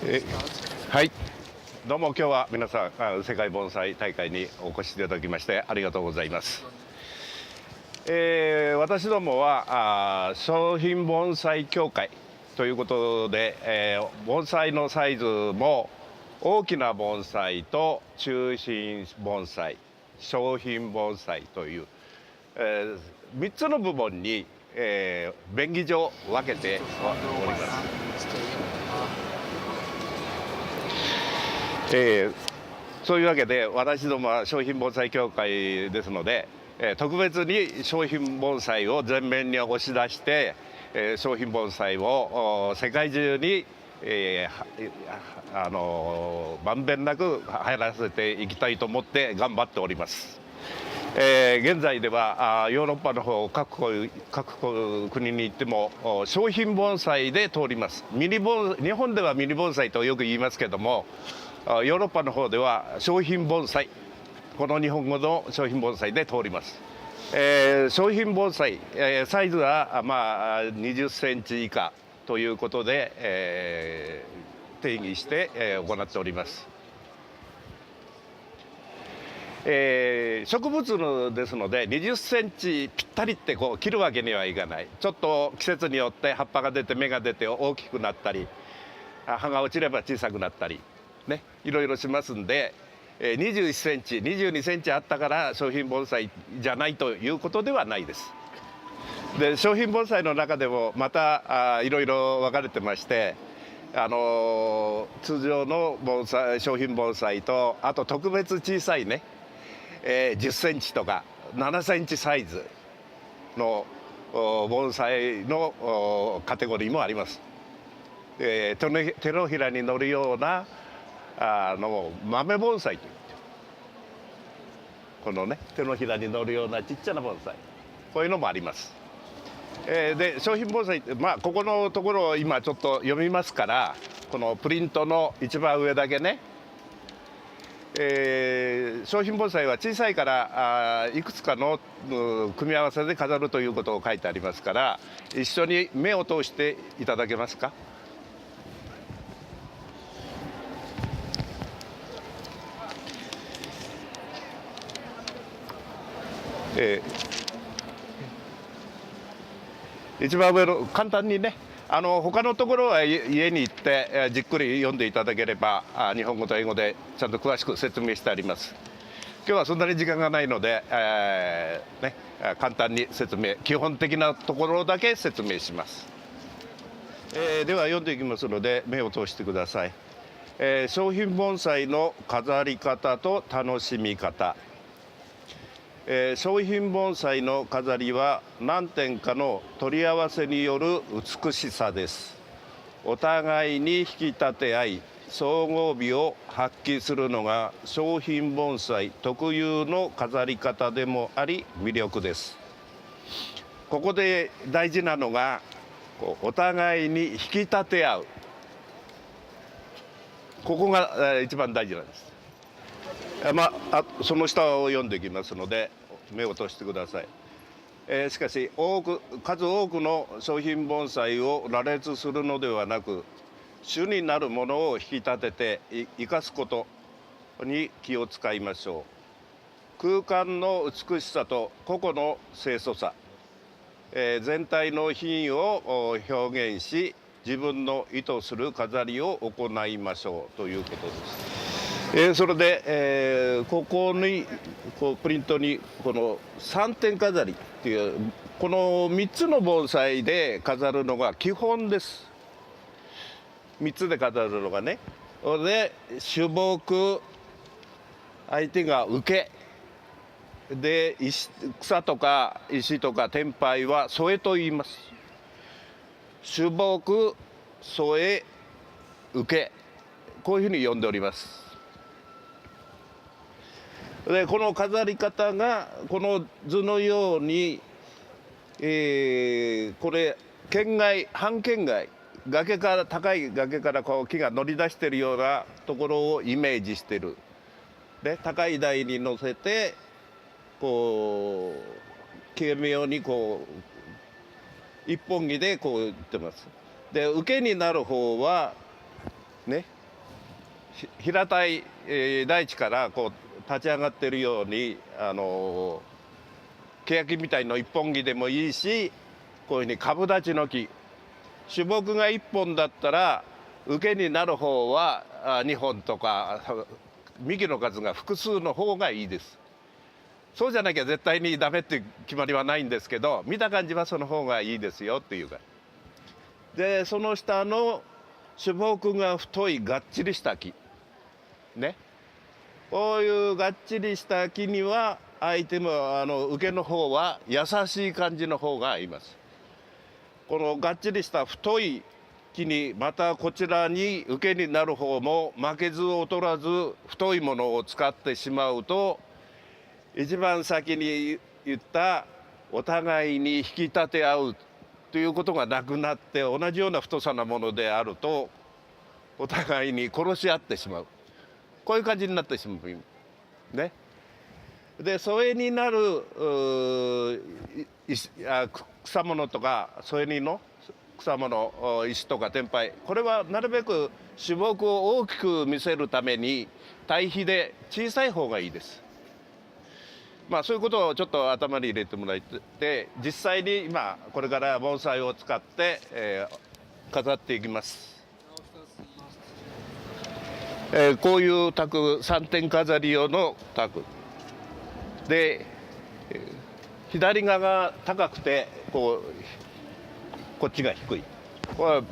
えはい、どうも今日は皆さん世界盆栽大会にお越しいただきましてありがとうございます。私どもは商品盆栽協会ということで、盆栽のサイズも大きな盆栽と中心盆栽、商品盆栽という、3つの部門に、便宜上分けております。そういうわけで私どもは商品盆栽協会ですので、特別に商品盆栽を前面に押し出して、商品盆栽を世界中に、まんべんなく入らせていきたいと思って頑張っております。現在ではヨーロッパの方各国に行っても商品盆栽で通ります。日本ではミニ盆栽とよく言いますけども、ヨーロッパの方では商品盆栽、この日本語の商品盆栽で通ります。商品盆栽、サイズは20センチ以下ということで、定義して、行っております。植物ですので20センチぴったりってこう切るわけにはいかない。ちょっと季節によって葉っぱが出て芽が出て大きくなったり、葉が落ちれば小さくなったりね、いろいろしますんで、21センチ22センチあったから商品盆栽じゃないということではないです。で商品盆栽の中でもまたいろいろ分かれてまして、通常の盆栽商品盆栽とあと特別小さいね、10センチとか7センチサイズの盆栽のカテゴリーもあります。手のひらに乗るような豆盆栽といって、このね手のひらに乗るようなちっちゃな盆栽、こういうのもあります。で商品盆栽って、ここのところを今ちょっと読みますから、このプリントの一番上だけね、商品盆栽は小さいからいくつかの組み合わせで飾るということを書いてありますから、一緒に目を通していただけますか。一番上の簡単にね、他のところは家に行ってじっくり読んでいただければ日本語と英語でちゃんと詳しく説明してあります。今日はそんなに時間がないので、簡単に説明、基本的なところだけ説明します。では読んでいきますので目を通してください。商品盆栽の飾り方と楽しみ方。商品盆栽の飾りは何点かの取り合わせによる美しさです。お互いに引き立て合い総合美を発揮するのが商品盆栽特有の飾り方でもあり魅力です。ここで大事なのがお互いに引き立て合う、ここが一番大事なんです。その下を読んでいきますので目を通してください。しかし数多くの商品盆栽を羅列するのではなく、主になるものを引き立てて生かすことに気を使いましょう。空間の美しさと個々の清楚さ、全体の品位を表現し自分の意図する飾りを行いましょうということです。それで、ここにプリントにこの3点飾りっていうこの3つの盆栽で飾るのが基本です。3つで飾るのがね。で主木、相手が受けで、草とか石とか天灰は添えと言います。主木、添え、受け、こういうふうに呼んでおります。でこの飾り方がこの図のように、これ県外半県外、高い崖からこう木が乗り出しているようなところをイメージしてる。で高い台に乗せてこう軽妙にこう一本木でこういってます。で受けになる方はね、平たい、大地からこう立ち上がっているように欅みたいの一本木でもいいし、こういうふうに株立ちの木、主木が1本だったら受けになる方は2本とか幹の数が複数の方がいいです。そうじゃなきゃ絶対にダメっていう決まりはないんですけど、見た感じはその方がいいですよっていうか。でその下の主木が太いがっちりした木ね、こういうがっちりした木には相手も受けの方は優しい感じの方が合います。このがっちりした太い木にまたこちらに受けになる方も負けず劣らず太いものを使ってしまうと、一番先に言ったお互いに引き立て合うということがなくなって、同じような太さなものであるとお互いに殺し合ってしまう、こういう感じになってしまうね。で添えになる草物とか添えにの草物、石とか天灰、これはなるべく主木を大きく見せるために対比で小さい方がいいです。そういうことをちょっと頭に入れてもらって実際に今これから盆栽を使って、飾っていきます。こういう卓、3点飾り用の卓で、左側が高くてこっちが低い、これは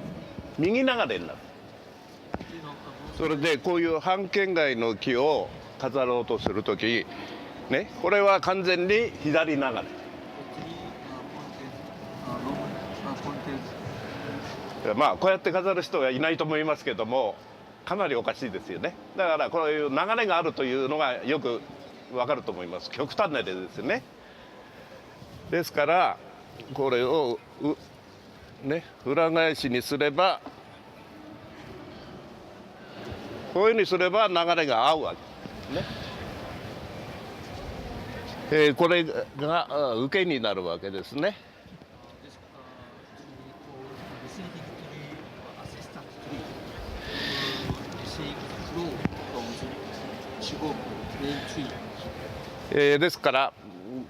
右流れになる。それでこういう半圏外の木を飾ろうとするときね、これは完全に左流れ。こうやって飾る人はいないと思いますけども、かなりおかしいですよね。だからこういう流れがあるというのがよくわかると思います。極端な例ですよね。ですからこれを裏返しにすれば、こういうふうにすれば流れが合うわけですね。これが受けになるわけですね。ですから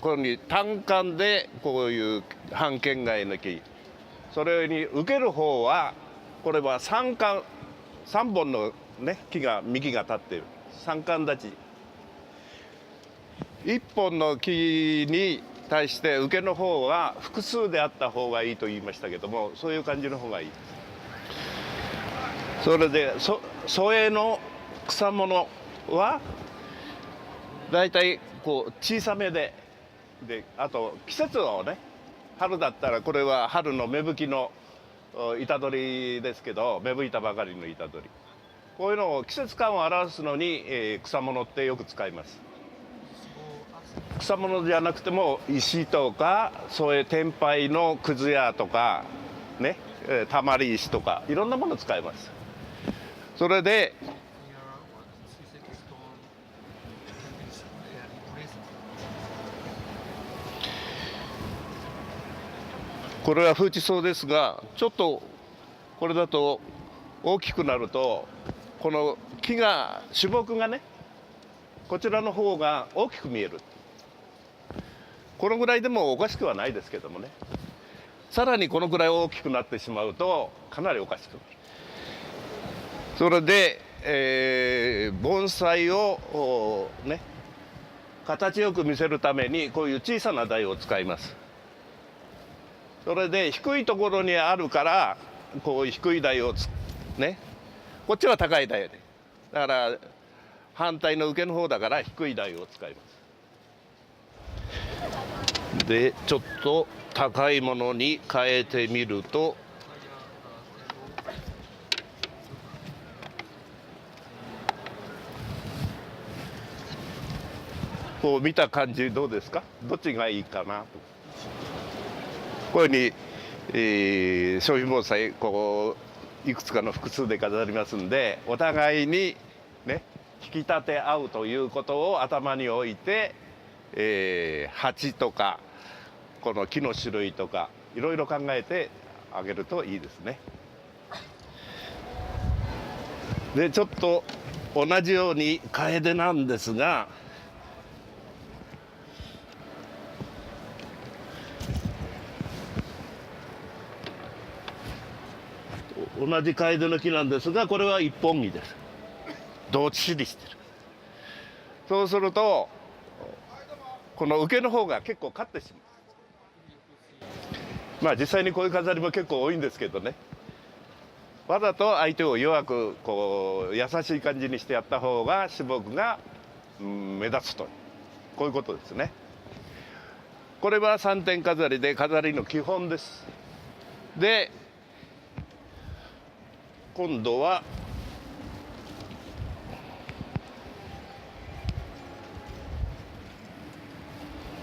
こういうふうに単管でこういう半圏外の木、それに受ける方はこれは3本の、木が幹が立っている3管立ち。1本の木に対して受けの方は複数であった方がいいと言いましたけども、そういう感じの方がいい。それで添えの草物はだいたいこう小さめで、あと季節をね、春だったらこれは春の芽吹きの板取りですけど、芽吹いたばかりの板取り、こういうのを季節感を表すのに、草物ってよく使います。草物じゃなくても石とか添え天灰のくず屋とかね、たまり石とかいろんなもの使います。それでこれはフウチソウですが、ちょっとこれだと大きくなるとこの木が主木がね、こちらの方が大きく見える。このぐらいでもおかしくはないですけどもね、さらにこのぐらい大きくなってしまうとかなりおかしくなる。それで、盆栽を形よく見せるためにこういう小さな台を使います。それで低いところにあるからこう低い台をこっちは高い台で、だから反対の受けの方だから低い台を使います。でちょっと高いものに変えてみると、こう見た感じどうですか？どっちがいいかなと。こういうふうに、商品盆栽こういくつかの複数で飾りますんで、お互いに引き立て合うということを頭に置いて、鉢とかこの木の種類とかいろいろ考えてあげるといいですね。でちょっと同じように楓なんですが、同じ楓の木なんですが、これは一本木です。どっしりしてる。そうするとこの受けの方が結構勝ってしまう。まあ実際にこういう飾りも結構多いんですけどね、わざと相手を弱くこう優しい感じにしてやった方が種木が、目立つと、こういうことですね。これは3点飾りで飾りの基本です。で今度は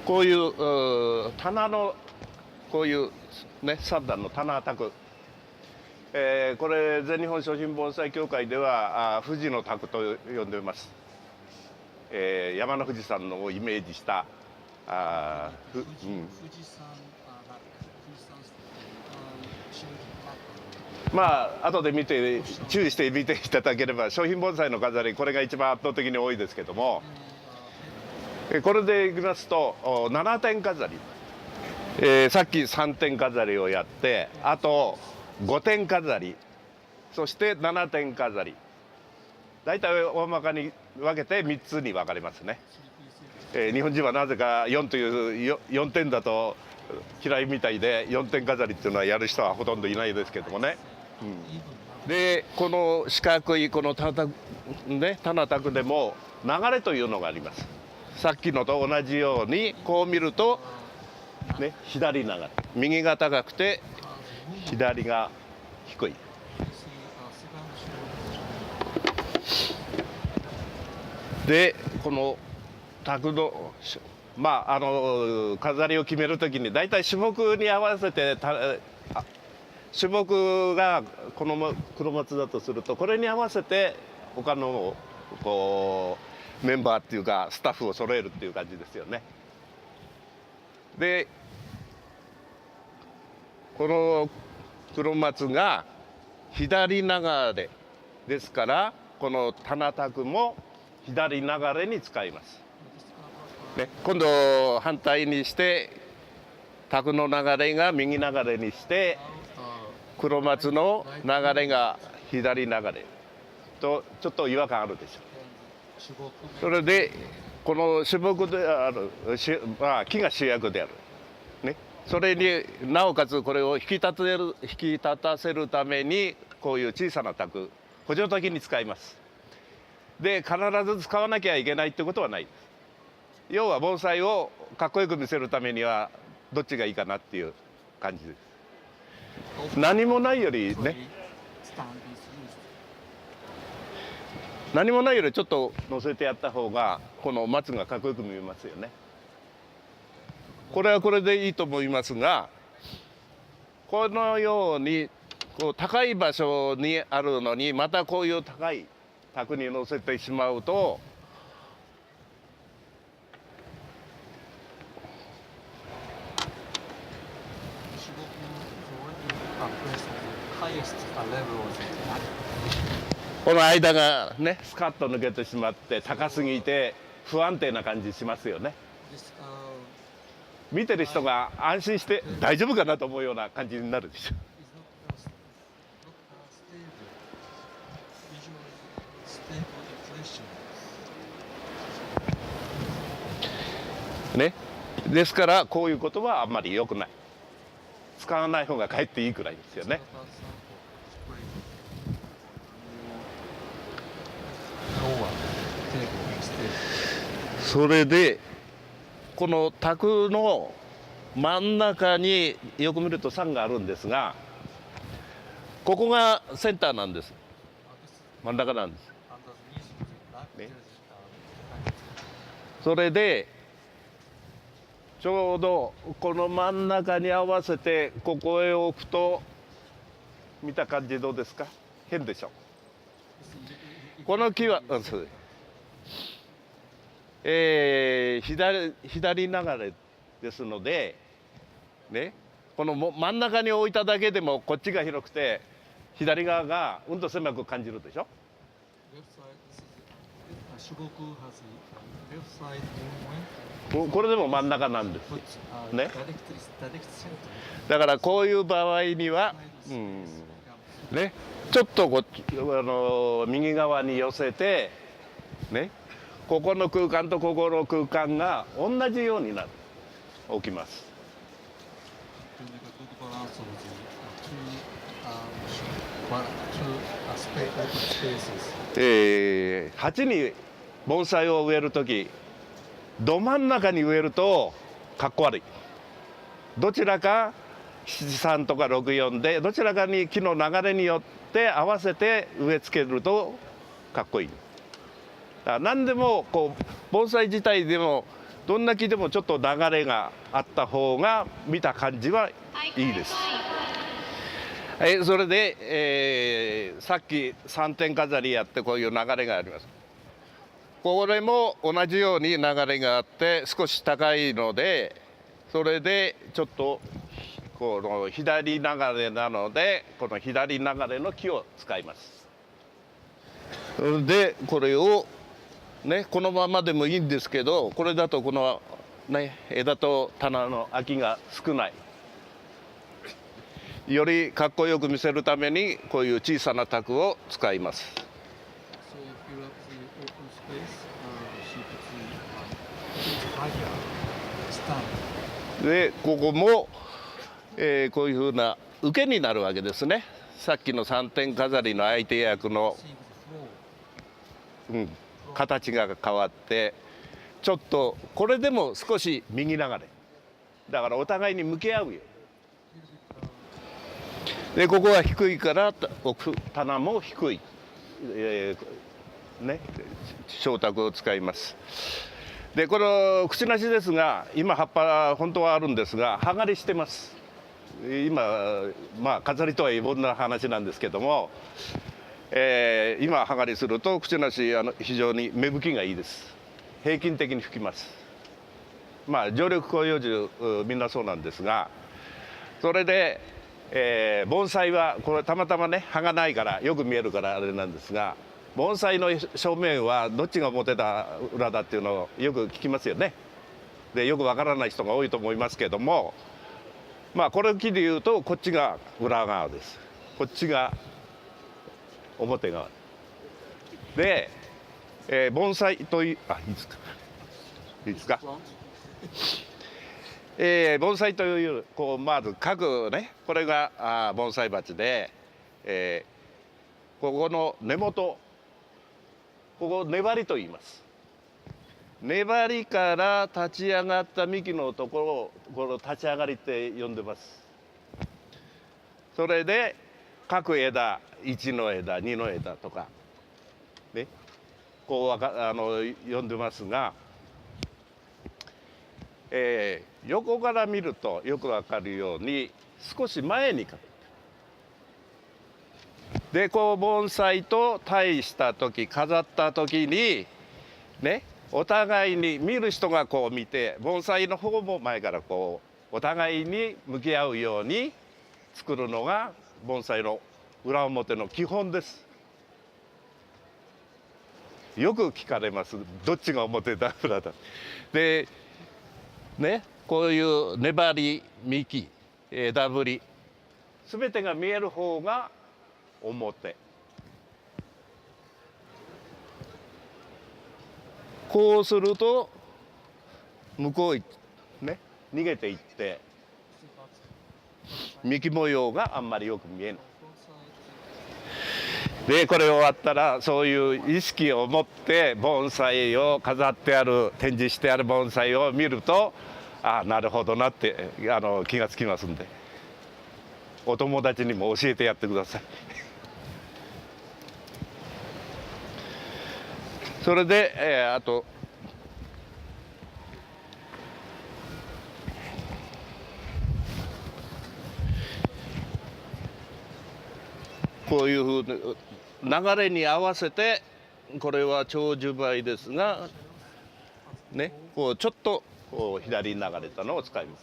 こういう棚のこういうね3段の棚卓、これ全日本商品盆栽協会では富士の卓と呼んでいます。山の富士山のをイメージした富士山まあ後で見て注意して見ていただければ、商品盆栽の飾りこれが一番圧倒的に多いですけども、これでいきますと7点飾り、さっき3点飾りをやって、あと5点飾り、そして7点飾り、だいたい大まかに分けて3つに分かれますね。日本人はなぜか4という4点だと嫌いみたいで、4点飾りっていうのはやる人はほとんどいないですけどもね。でこの四角いこの棚卓でも流れというのがあります。さっきのと同じようにこう見ると、ね、左流れ、右が高くて左が低い。でこの卓の飾りを決めるときにだいたい種目に合わせて種目がこの黒松だとすると、これに合わせて他のこうメンバーっていうかスタッフを揃えるっていう感じですよね。でこの黒松が左流れですから、この棚卓も左流れに使います、ね。今度反対にして卓の流れが右流れにして、黒松の流れが左流れとちょっと違和感あるでしょう。それでこの種木である、木が主役である、ね、それになおかつこれを引き立たせるためにこういう小さな卓、補助的に使います。で必ず使わなきゃいけないってことはないです。要は盆栽をかっこよく見せるためにはどっちがいいかなっていう感じです。何もないよりね、何もないよりちょっと乗せてやった方がこの松がかっこよく見えますよね。これはこれでいいと思いますが、このようにこう高い場所にあるのにまたこういう高い卓に乗せてしまうと、この間がねスカッと抜けてしまって高すぎて不安定な感じしますよね。見てる人が安心して大丈夫かなと思うような感じになるでしょ。ね、ですからこういうことはあんまり良くない、使わない方がかえっていいくらいですよね。それでこの卓の真ん中によく見ると桟があるんですが、ここがセンターなんです。真ん中なんです、ね、それでちょうどこの真ん中に合わせてここへ置くと、見た感じどうですか？変でしょ。この木は左流れですので、ね、この真ん中に置いただけでもこっちが広くて左側がうんと狭く感じるでしょ。これでも真ん中なんですね。だからこういう場合には、ね、ちょっと右側に寄せて、ね、ここの空間とここの空間が同じようになる起きます。鉢に盆栽を植えるとき、ど真ん中に植えるとかっこ悪い。どちらか7-3とか6-4でどちらかに木の流れによって合わせて植え付けるとかっこいい。だから何でもこう盆栽自体でもどんな木でもちょっと流れがあった方が見た感じはいいです。それで、さっき3点飾りやってこういう流れがあります。これも同じように流れがあって少し高いので、それでちょっとこの左流れなのでこの左流れの木を使います。でこれをね、このままでもいいんですけど、これだとこの、ね、枝と棚の空きが少ない。よりかっこよく見せるためにこういう小さな卓を使います。でここも、こういうふうな受けになるわけですね。さっきの3点飾りの相手役の、形が変わってちょっとこれでも少し右流れだからお互いに向き合うよ。でここは低いから棚も低い、ね、小卓を使います。でこの口なしですが今葉っぱ本当はあるんですが葉刈りしてます。今まあ飾りとはいえこんな話なんですけども、今葉刈りすると口なし非常に芽吹きがいいです。平均的に吹きます。まあ常緑広葉樹みんなそうなんですが、それで、盆栽はこれたまたまね葉がないからよく見えるからあれなんですが、盆栽の正面はどっちが表だ裏だっていうのをよく聞きますよね。でよくわからない人が多いと思いますけども、まあこれ木でいうとこっちが裏側です。こっちが表側で、盆栽といういいですか盆栽というこうまず各ねこれが盆栽鉢で、ここの根元ここ粘りと言います。粘りから立ち上がった幹のところをこの立ち上がりって呼んでます。それで各枝1の枝2の枝とかねこう呼んでますが、横から見るとよくわかるように少し前にかけてでこう盆栽と対した時飾った時にねお互いに見る人がこう見て盆栽の方も前からこうお互いに向き合うように作るのが盆栽の裏表の基本です。よく聞かれます。どっちが表だ裏だ。でねこういう粘り幹枝ぶり全てが見える方が表。こうすると向こうね逃げていって幹模様があんまりよく見えない。でこれ終わったらそういう意識を持って盆栽を飾ってある展示してある盆栽を見るとなるほどなって気がつきますんでお友達にも教えてやってください。それで、あとこういうふうに流れに合わせてこれは長寿梅ですがねこうちょっとこう左に流れたのを使います。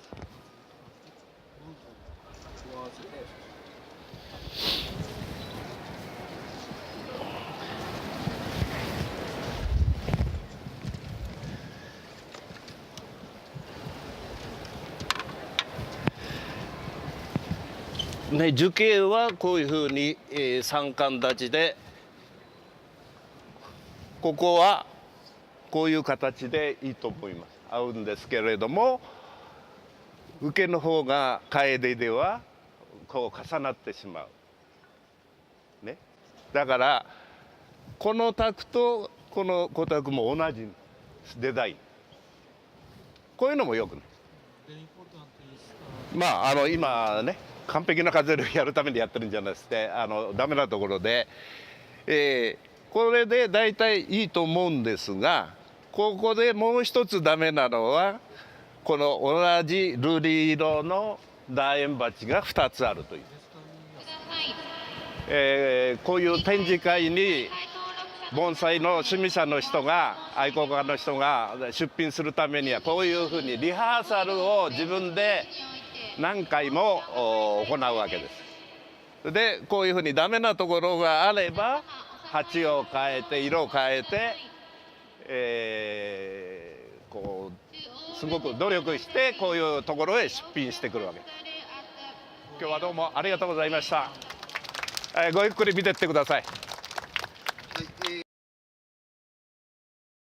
ね、樹形はこういうふうに、三冠立ちで、ここはこういう形でいいと思います。合うんですけれども、受けの方が楓ではこう重なってしまう。ね、だからこの卓とこの小卓も同じデザイン。こういうのもよくない。まあ今ね、完璧な風をやるためにやってるんじゃなくて、ダメなところで、これで大体いいと思うんですが、ここでもう一つダメなのは、この同じ瑠璃色の楕円鉢が2つあるという。こういう展示会に盆栽の趣味者の人が、愛好家の人が出品するためには、こういうふうにリハーサルを自分で何回も行うわけです。でこういうふうにダメなところがあれば鉢を変えて色を変えて、こうすごく努力してこういうところへ出品してくるわけです。今日はどうもありがとうございました。ごゆっくり見てってください。